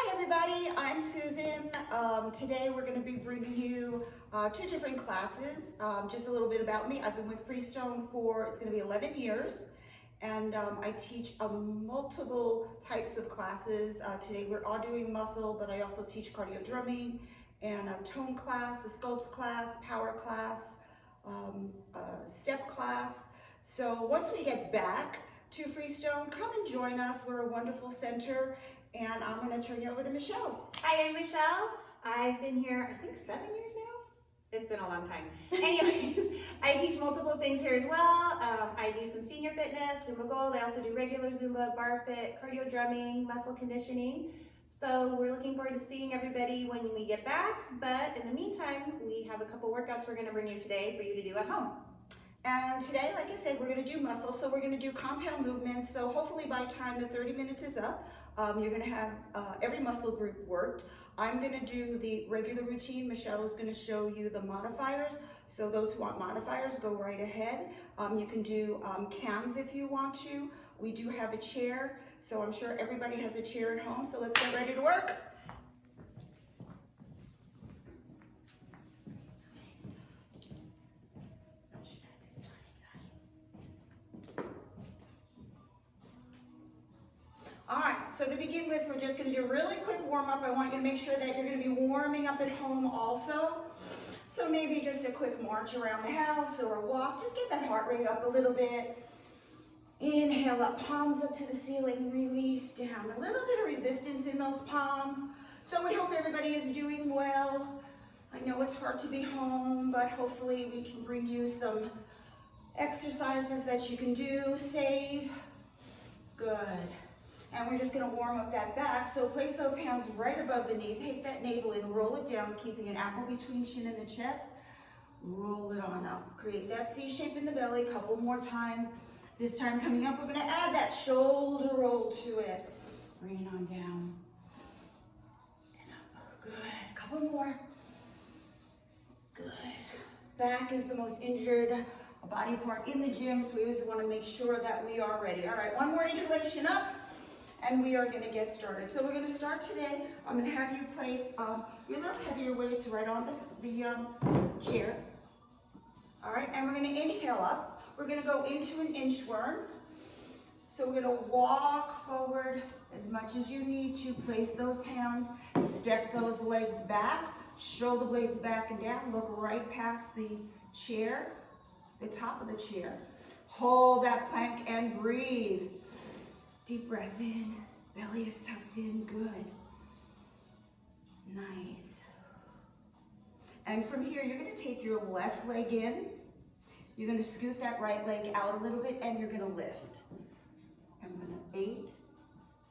Hi everybody, I'm Susan. Today we're going to be bringing you two different classes. Just a little bit about me. I've been with Freestone for, it's going to be 11 years. And I teach multiple types of classes. Today we're all doing muscle, but I also teach cardio drumming and a tone class, a sculpt class, power class, step class. So once we get back to Freestone, come and join us. We're a wonderful center. And I'm going to turn you over to Michelle. Hi, I'm Michelle. I've been here, I think 7 years now. It's been a long time. Anyways, I teach multiple things here as well. I do some senior fitness, Zumba Gold. I also do regular Zumba, bar fit, cardio drumming, muscle conditioning. So we're looking forward to seeing everybody when we get back. But in the meantime, we have a couple workouts we're going to bring you today for you to do at home. And today, like I said, we're going to do muscle. So we're going to do compound movements. So hopefully by the time the 30 minutes is up, you're going to have every muscle group worked. I'm going to do the regular routine. Michelle is going to show you the modifiers. So those who want modifiers, go right ahead. You can do cans if you want to. We do have a chair. So I'm sure everybody has a chair at home. So let's get ready to work. All right, so to begin with, we're just going to do a really quick warm-up. I want you to make sure that you're going to be warming up at home also. So maybe just a quick march around the house or a walk. Just get that heart rate up a little bit. Inhale up, palms up to the ceiling, release down. A little bit of resistance in those palms. So we hope everybody is doing well. I know it's hard to be home, but hopefully we can bring you some exercises that you can do, save. Good. And we're just going to warm up that back. So place those hands right above the knee. Take that navel and roll it down, keeping an apple between chin and the chest. Roll it on up. Create that C shape in the belly. A couple more times. This time coming up, we're going to add that shoulder roll to it. Bring it on down. And up. Good. A couple more. Good. Back is the most injured body part in the gym, so we always want to make sure that we are ready. All right, one more inhalation up. And we are going to get started. So we're going to start today. I'm going to have you place your little heavier weights right on the chair. All right, and we're going to inhale up. We're going to go into an inchworm. So we're going to walk forward as much as you need to. Place those hands, step those legs back, shoulder blades back and down. Look right past the chair, the top of the chair. Hold that plank and breathe. Deep breath in, belly is tucked in, good. Nice. And from here, you're gonna take your left leg in, you're gonna scoot that right leg out a little bit, and you're gonna lift. I'm gonna 8,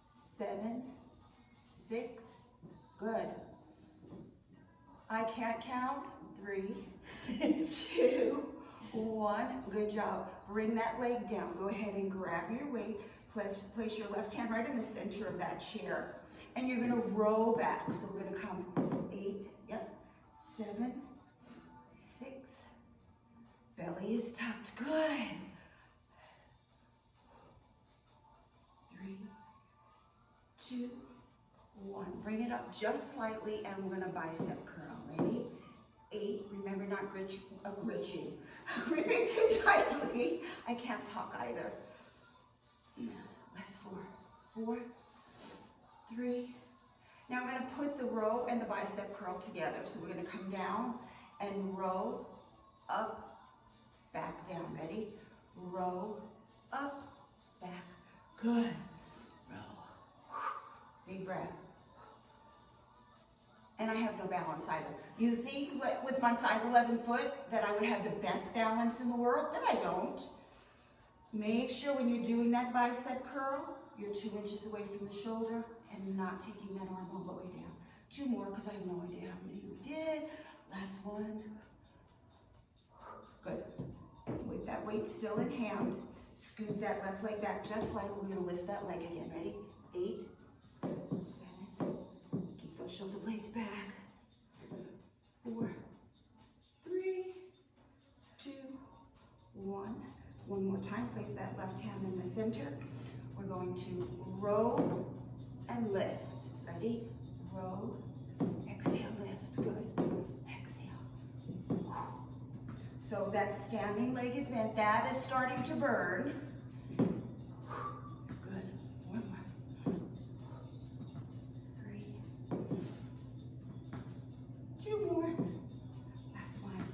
7, 6, good. I can't count, 3, 2, 1, good job. Bring that leg down, go ahead and grab your weight. Place your left hand right in the center of that chair. And you're going to row back. So we're going to come 8, yep, 7, 6. Belly is tucked. Good. 3, 2, 1. Bring it up just slightly and we're going to bicep curl. Ready? 8. Remember not gripping too tightly. I can't talk either. Last 4, 4, 3. Now I'm going to put the row and the bicep curl together. So we're going to come down and row, up, back, down. Ready? Row, up, back. Good. Row. Big breath. And I have no balance either. You think with my size 11 foot that I would have the best balance in the world, but I don't. Make sure when you're doing that bicep curl, you're 2 inches away from the shoulder and not taking that arm all the way down. 2 more, because I have no idea how many you did. Last one. Good. With that weight still in hand, scoot that left leg back just slightly. We're going to lift that leg again. Ready? 8, 7. Keep those shoulder blades back. 4, 3, 2, 1. One more time, place that left hand in the center. We're going to row and lift. Ready? row, exhale, lift, good, exhale. So that standing leg is bent, that is starting to burn. Good, one more. 3, 2 more, last one.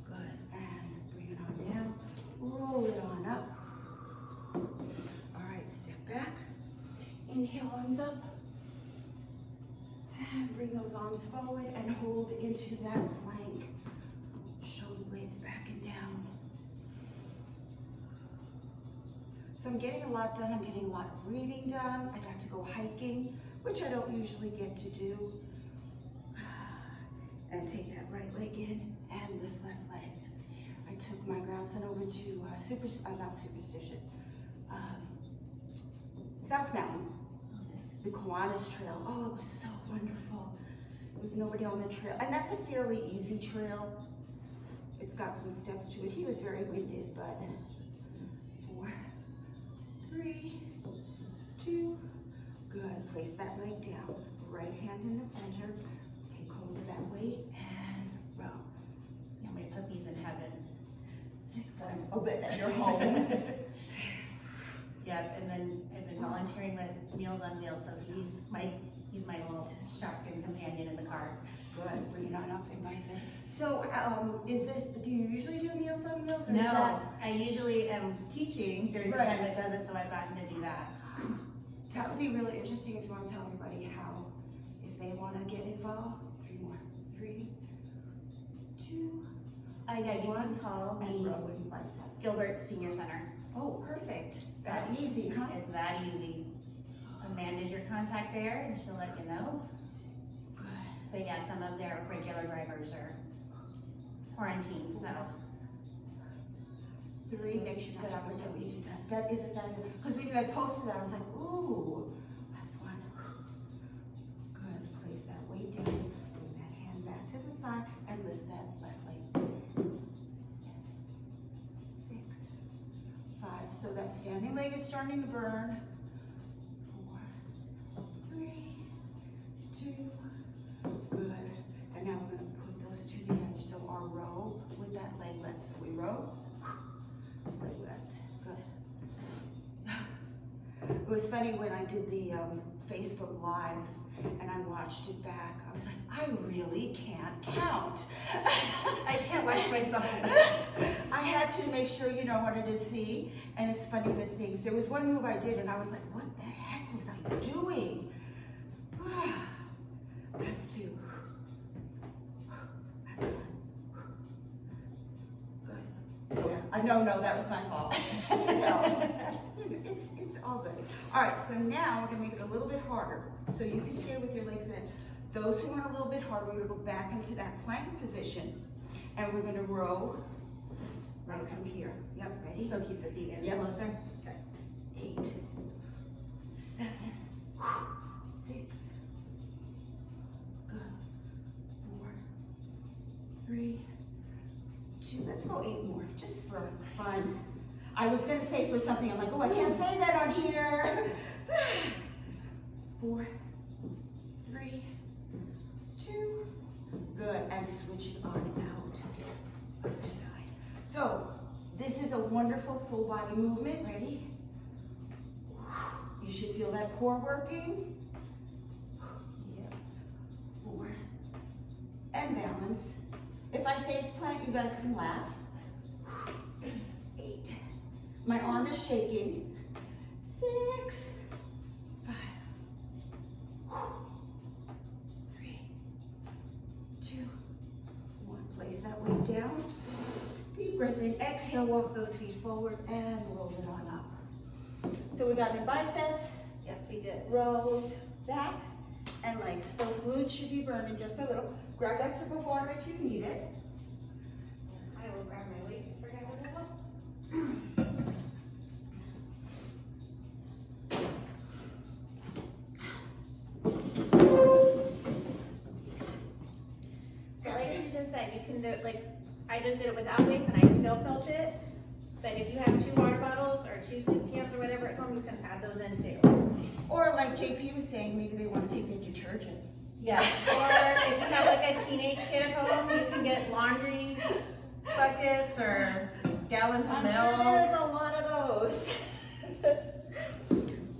Good, and bring it on down, roll it on up. All right, step back, inhale, arms up. And bring those arms forward and hold into that plank. Shoulder blades back and down. So I'm getting a lot done. I'm getting a lot of breathing done. I got to go hiking, which I don't usually get to do. And take that right leg in and lift left leg. I took my grandson over to not Superstition, South Mountain. The Kiwanis Trail. Oh, it was so wonderful. There was nobody on the trail. And that's a fairly easy trail. It's got some steps to it. He was very winded, but 4, 3, 2, good. Place that leg down. Right hand in the center. Take hold of that weight and row. How many puppies in heaven? 6, 1. Oh, but then you're home. Yep, and then I've been volunteering with Meals on Wheels, so he's my little shotgun companion in the car. Good, bring it on up and nice. So, do you usually do Meals on Wheels? Or No, is that... I usually am teaching during the Right. time it does it, so I've gotten to do that. That would be really interesting if you want to tell everybody how, if they want to get involved. 3 more. 3, 2, Yeah, you can call and me row and bicep. Gilbert Senior Center. Oh, perfect. That easy, huh? It's that easy. Amanda's your contact there, and she'll let you know. Good. But yeah, some of their regular drivers are quarantined, so. 3, make sure not to forget we do that. That is a fabulous, because when you had posted that, I was like, ooh, last one. Good, place that weight down, bring that hand back to the side, and lift that left leg. 7, 6, 5, so that standing leg is starting to burn. 4, 3, 2, good. And now we're gonna put those two together, so our row with that leg left. So we row, leg left, good. It was funny when I did the Facebook Live and I watched it back, I was like, I really can't count. I can't watch myself. I had to make sure, I wanted to see, and it's funny the things, there was one move I did and I was like, what the heck was I doing? That's 2. That's 1. Good. No, that was my fault. It's all good. All right, so now we're gonna make it a little bit harder. So you can stay with your legs bent. Those who want a little bit harder, we're gonna go back into that plank position, and we're gonna row right from here. Yep, ready? So keep the feet in closer. Okay. 8, 7, 6, good. 4, 3, 2. Let's go 8 more, just for fun. I was gonna say for something, I'm like, oh, I can't say that on here. 4, 3, 2, good, and switch it on out. Other side. So, this is a wonderful full body movement. Ready? You should feel that core working. Yep. 4, and balance. If I face plant, you guys can laugh. 8. My arm is shaking. 6, 5, 3, 2, 1. Place that weight down. Deep breath in. Exhale, walk those feet forward and roll it on up. So we got in biceps. Yes, we did. Rows, back, and legs. Those glutes should be burning just a little. Grab that sip of water if you need it. I will grab my weights and forget where they go. So like Susan said, you can do it, like, I just did it without weights and I still felt it. But if you have 2 water bottles or 2 soup cans or whatever at home, you can add those in too. Or like JP was saying, maybe they want to take their detergent. Yes, or if you have like a teenage kid at home, you can get laundry buckets or gallons of I'm milk. sure there's a lot of those.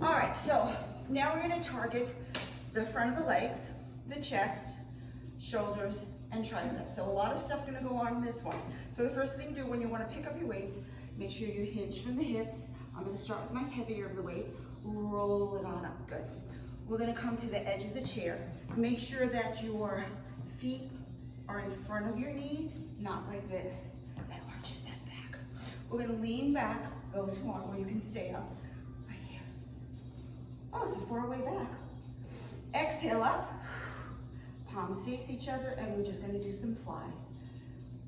All right, so now we're gonna target the front of the legs, the chest, shoulders, and triceps. So a lot of stuff gonna go on this one. So the first thing to do when you wanna pick up your weights, make sure you hinge from the hips. I'm gonna start with my heavier of the weights, roll it on up, good. We're gonna come to the edge of the chair. Make sure that your feet are in front of your knees, not like this. That arches that back. We're gonna lean back, those who want, or you can stay up, right here. Oh, it's a far way back. Exhale up, palms face each other, and we're just gonna do some flies.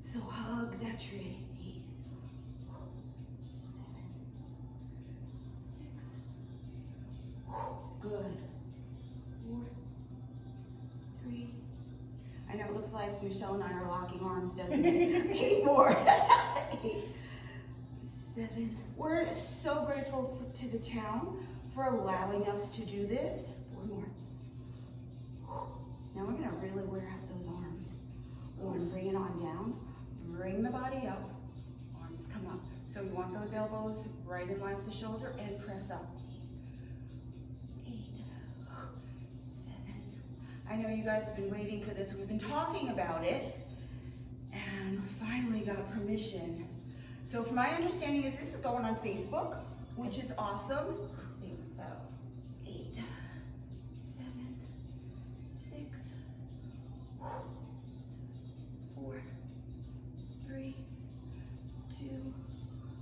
So hug that tree. 8, 7, 6, good. 4, 3. I know it looks like Michelle and I are locking arms, doesn't it? 8 more. 8, 7. We're so grateful to the town for allowing us to do this. 4 more. Now we're gonna really wear out those arms. We're gonna bring it on down, bring the body up, arms come up. So you want those elbows right in line with the shoulder and press up. 8, 7. I know you guys have been waiting for this. We've been talking about it and we finally got permission. So from my understanding is this is going on Facebook, which is awesome. I think so. 8, 7, 6, 4, 3, 2.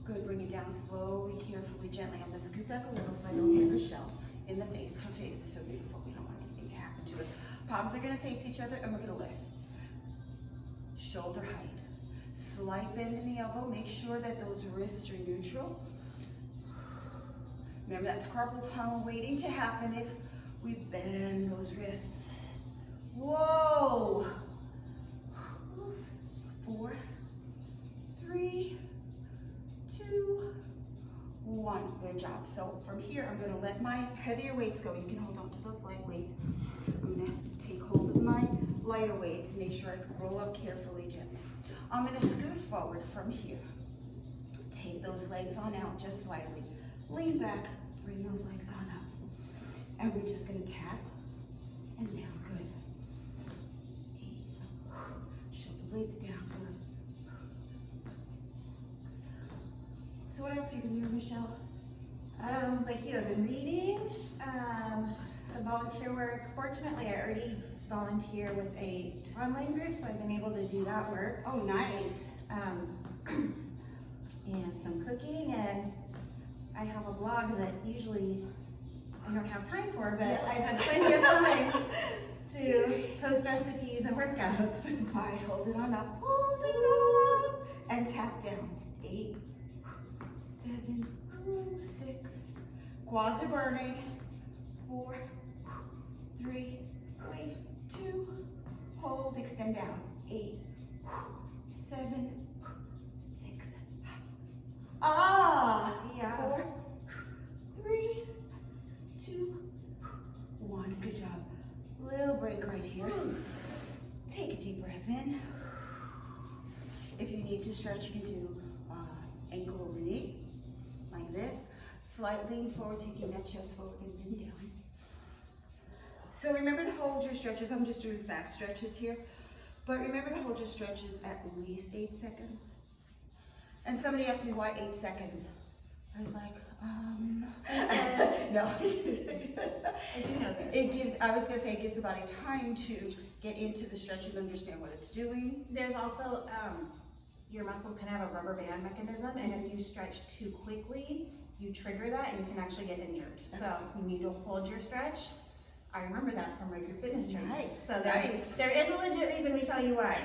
Good, bring it down slowly, carefully, gently. I'm gonna scoot back a little so I don't hit Michelle in the face. Her face is so beautiful, we don't want anything to happen to it. Palms are gonna face each other and we're gonna lift. Shoulder height. Slight bend in the elbow. Make sure that those wrists are neutral. Remember, that's carpal tunnel waiting to happen if we bend those wrists. Whoa. 4, 3, 2, 1. Good job. So from here, I'm going to let my heavier weights go. You can hold on to those light weights. I'm going to take hold of my lighter weights. Make sure I roll up carefully, gently. I'm going to scoot forward from here. Take those legs on out just slightly. Lean back, bring those legs on up. And we're just going to tap and down. Good. 8. Shoulder blades down. Good. 6. So what else have you been doing, Michelle? Like you have been reading, some volunteer work. Fortunately, I already volunteer with a online group, so I've been able to do that work. Oh, nice. And some cooking, and I have a blog that usually I don't have time for, but I've had plenty of time to post recipes and workouts. All right, hold it on up, hold it up, and tap down. 8, 7, 6. Quads are burning. 4, 3, 2. Hold, extend down. 8, 7, 6. Ah, Yeah. 4, 3, 2, 1. Good job. Little break right here. Take a deep breath in. If you need to stretch, you can do ankle over knee, like this. Slight lean forward, taking that chest forward and then down. So remember to hold your stretches. I'm just doing fast stretches here. But remember to hold your stretches at least 8 seconds. And somebody asked me why 8 seconds. I was like, no. I do know this. It gives, I was gonna say, it gives the body time to get into the stretch and understand what it's doing. There's also, your muscles can have a rubber band mechanism, and if you stretch too quickly, you trigger that and you can actually get injured. So you need to hold your stretch. I remember that from my group fitness training. Nice. So there is a legit reason we tell you why.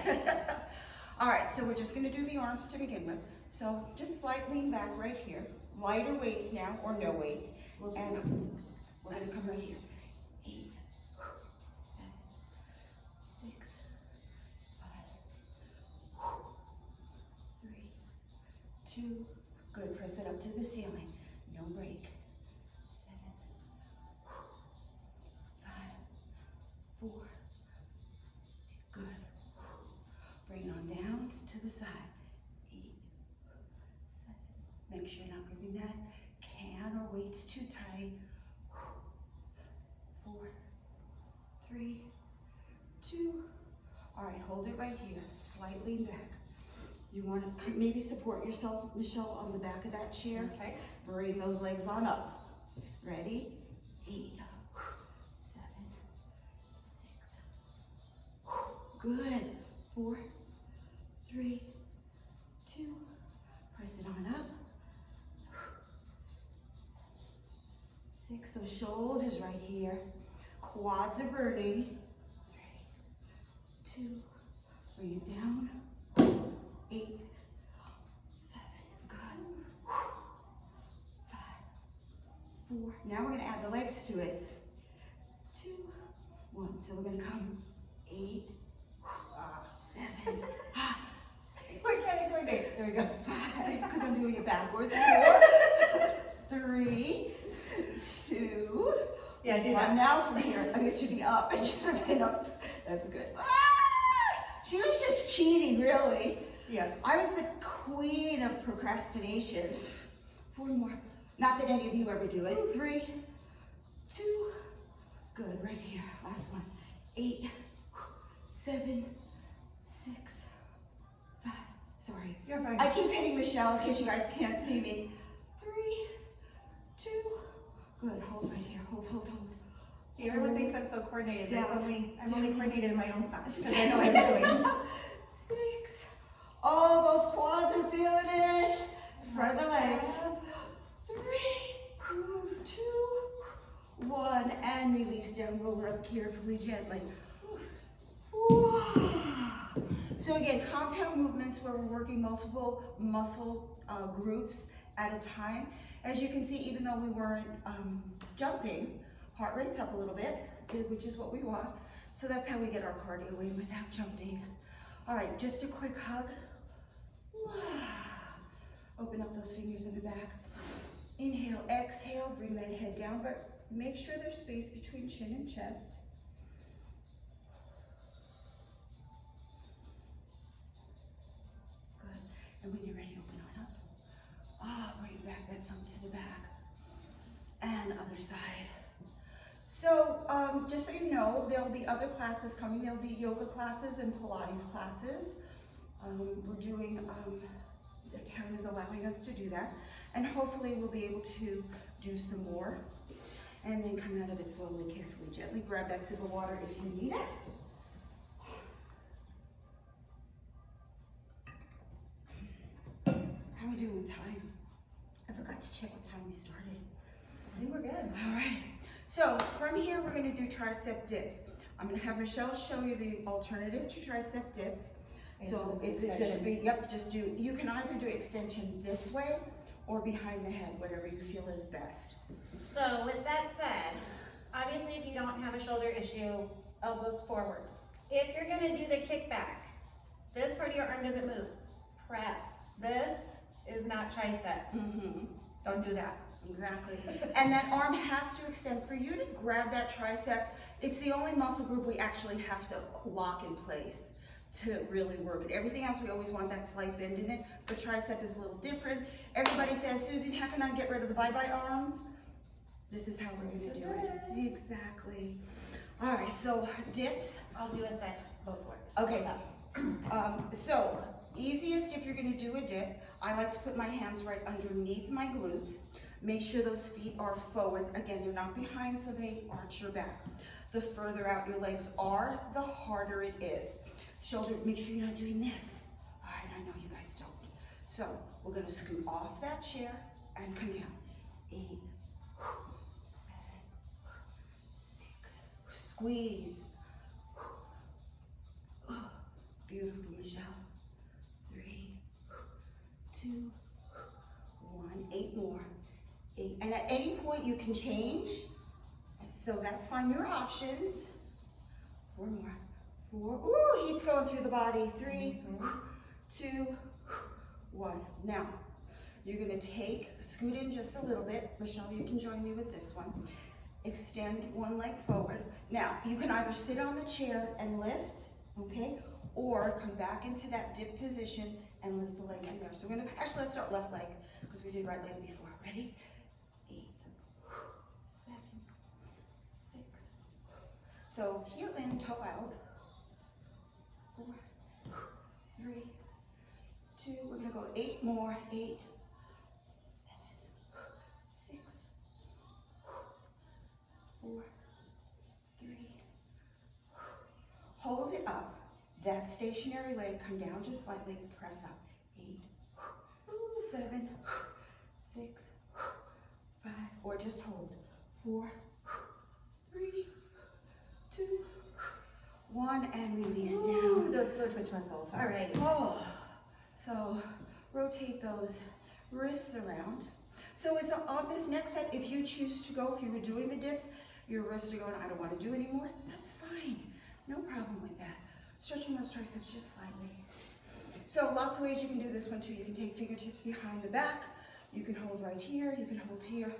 All right, so we're just gonna do the arms to begin with. So just slight lean back right here. Lighter weights now, or no weights. And we're gonna come right here. 8, 7, 6, 5, 3, 2. Good, press it up to the ceiling. No break. 7, to the side. 8, 7. Make sure you're not gripping that can or weights too tight. 4, 3, 2. All right, hold it right here. Slight lean back. You want to maybe support yourself, Michelle, on the back of that chair. Okay. Bring those legs on up. Ready? 8, 7, 6. Good. 4, 3, 2. Press it on up. 6. So shoulders right here. Quads are burning. 3, 2. Bring it down. 8, 7. Good. 5, 4. Now we're going to add the legs to it. 2, 1. So we're going to come 8, 7, 6. We're getting coordinate. There we go. 5, because I'm doing it backwards. 4, 3, 2. Yeah, do 1. that. Now from here, I mean, it should be up. It should have been up. That's good. She was just cheating, really. Yeah. I was the queen of procrastination. 4 more. Not that any of you ever do it. 3, 2. Good, right here. Last one. 8, 7, 6, 5. Sorry. You're fine. I keep hitting Michelle in case you guys can't see me. 3, 2. Good. Hold right here. Hold, hold, hold. See, everyone thinks I'm so coordinated, but Down. I'm only coordinated in my own class because I 7, know what I'm doing. 6. Oh, those quads are feeling it. Front of the legs. 3, 2, 1, and release down. Roll it up carefully, gently. So again, compound movements where we're working multiple muscle groups at a time. As you can see, even though we weren't jumping, heart rate's up a little bit, which is what we want. So that's how we get our cardio in without jumping. All right, just a quick hug. Open up those fingers in the back. Inhale, exhale, bring that head down, but make sure there's space between chin and chest. Good. And when you're ready, open on up. Bring back that thumb to the back. And other side. So, just so you know, there'll be other classes coming. There'll be yoga classes and Pilates classes. We're doing, the town is allowing us to do that. And hopefully we'll be able to do some more. And then come out of it slowly, carefully, gently. Grab that sip of water if you need it. How are we doing with time? I forgot to check what time we started. I think we're good. All right. So from here, we're going to do tricep dips. I'm going to have Michelle show you the alternative to tricep dips. So it's just be, just do, you can either do extension this way or behind the head, whatever you feel is best. So with that said, obviously if you don't have a shoulder issue, elbows forward. If you're gonna do the kickback, this part of your arm doesn't move. Press. This is not tricep. Don't do that. Exactly. And that arm has to extend. For you to grab that tricep, it's the only muscle group we actually have to lock in place to really work it. Everything else, we always want that slight bend in it, but tricep is a little different. Everybody says, Susan, how can I get rid of the bye-bye arms? This is how we're gonna do it. Exactly. All right, so dips. I'll do a set, both works. Okay. So easiest if you're gonna do a dip, I like to put my hands right underneath my glutes. Make sure those feet are forward. Again, they're not behind, so they arch your back. The further out your legs are, the harder it is. Shoulder, make sure you're not doing this. All right, I know you guys don't. So we're gonna scoot off that chair and come down. 8, 7, 6, squeeze. Beautiful, Michelle. 3, 2, 1, 8 more. 8, and at any point you can change. So that's fine, your options. 4 more. 4, ooh, heat's going through the body. 3, 2, 1. Now, you're gonna scoot in just a little bit. Michelle, you can join me with this one. Extend one leg forward. Now, you can either sit on the chair and lift, okay? or come back into that dip position and lift the leg in there. So we're gonna, actually let's start left leg, because we did right leg before. Ready? 8, 7, 6. So heel in, toe out. 4, 3, 2. We're gonna go 8 more. 8, 7, 6, 4, 3. Hold it up. That stationary leg, come down just slightly, press up. 8, 7, 6, 5, or just hold. 4, 3, 2, 1, and release down. Those slow twitch muscles. All right. Oh, so rotate those wrists around. So is on this next set, if you choose to go, if you were doing the dips, your wrists are going, I don't want to do anymore, that's fine. No problem with that. Stretching those triceps just slightly. So lots of ways you can do this one too. You can take fingertips behind the back. You can hold right here. You can hold here.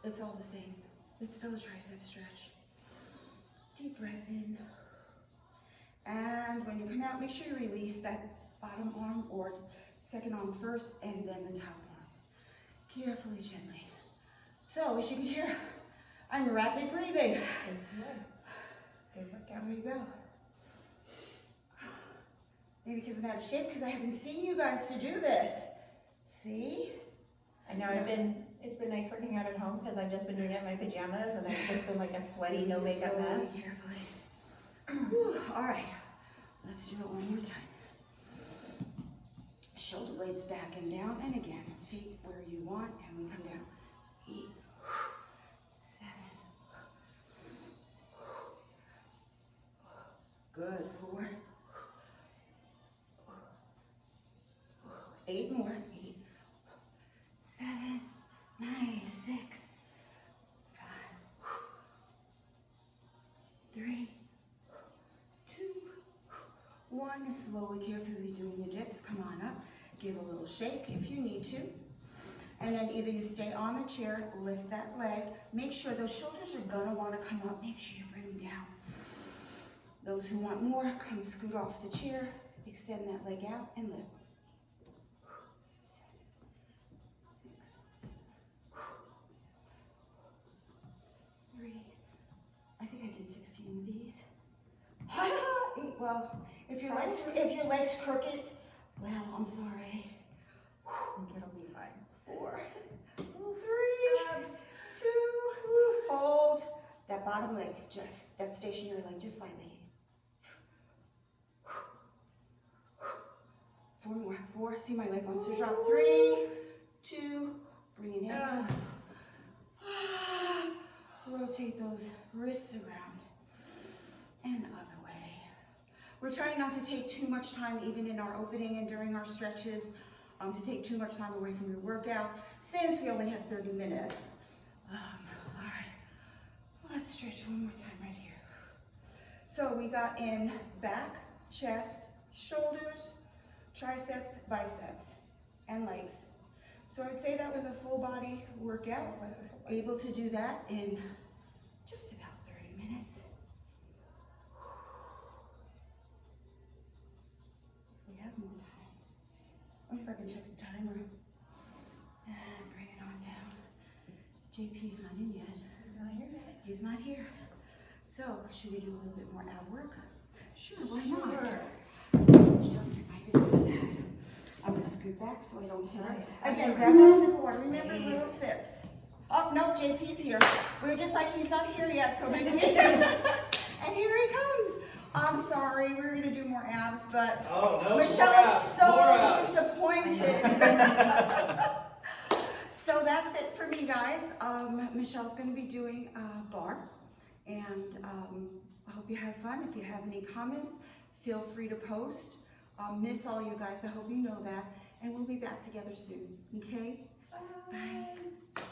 It's all the same. It's still a tricep stretch. Deep breath in. And when you come out, make sure you release that bottom arm or second arm first and then the top arm. Carefully, gently. So as you can hear, I'm rapid breathing. Yes, you are. Good workout. There you go. Maybe because I'm out of shape, because I haven't seen you guys to do this. See? I know it's been nice working out at home because I've just been doing it in my pajamas and I've just been like a sweaty, no makeup Slowly, mess. carefully. Whew, all right, let's do it one more time. Shoulder blades back and down, and again, feet where you want, and we come down. 8, 7. Good, 4. 8 more. 8, 7, nice. 6, 5, 3, 2, 1. Slowly, carefully doing your dips. Come on up. Give a little shake if you need to. And then either you stay on the chair, lift that leg. Make sure those shoulders are gonna wanna come up. Make sure you bring them down. Those who want more, come scoot off the chair. Extend that leg out and lift. 3. I think I did 16 of these. 8. Well, if your leg's crooked, well, I'm sorry. I think it'll be fine. 4, 3, 2, hold. That bottom leg, just that stationary leg, just slightly. 4 more. 4. See, my leg wants to drop. 3, 2, bring it in. Rotate those wrists around and other way. We're trying not to take too much time, even in our opening and during our stretches, to take too much time away from your workout, since we only have 30 minutes. All right, let's stretch one more time right here. So we got in back, chest, shoulders, triceps, biceps, and legs. So I would say that was a full body workout. Able to do that in just about 30 minutes. If we have more time. I wonder if I can check the timer. And bring it on down. JP's not in yet. He's not here yet. He's not here. So, should we do a little bit more ab work? Sure, why not? Michelle's excited about that. I'm going to scoot back so I don't hit her. Again, grab that sip of water. Remember, little sips. Oh, no, JP's here. We were just like, he's not here yet, so maybe. And here he comes. I'm sorry, we were going to do more abs, but Michelle is so disappointed. So that's it for me, guys. Michelle's going to be doing a bar, and I hope you have fun. If you have any comments, feel free to post. Miss all you guys. I hope you know that, and we'll be back together soon. Okay? Bye.